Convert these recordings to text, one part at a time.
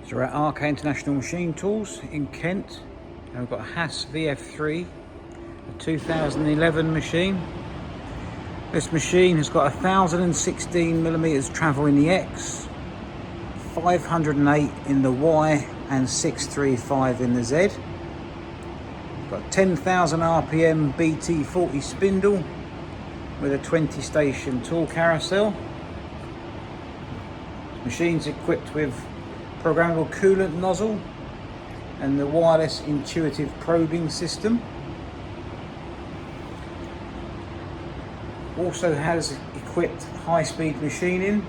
So we're at RK International Machine Tools in Kent, and we've got a HAAS VF3, a 2011 machine. This machine has got 1016mm travel in the X, 508 in the Y and 635 in the Z. It's got 10,000 RPM BT40 spindle with a 20 station tool carousel. The machine's equipped with programmable coolant nozzle and the wireless intuitive probing system. Also has equipped high-speed machining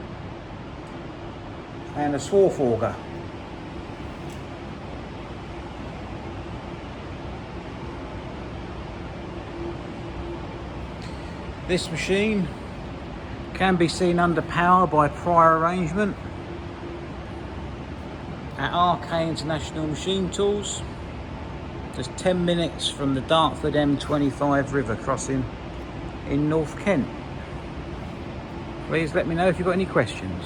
and a swarf auger. This machine can be seen under power by prior arrangement at RK International Machine Tools, just 10 minutes from the Dartford M25 river crossing in North Kent. Please let me know if you've got any questions.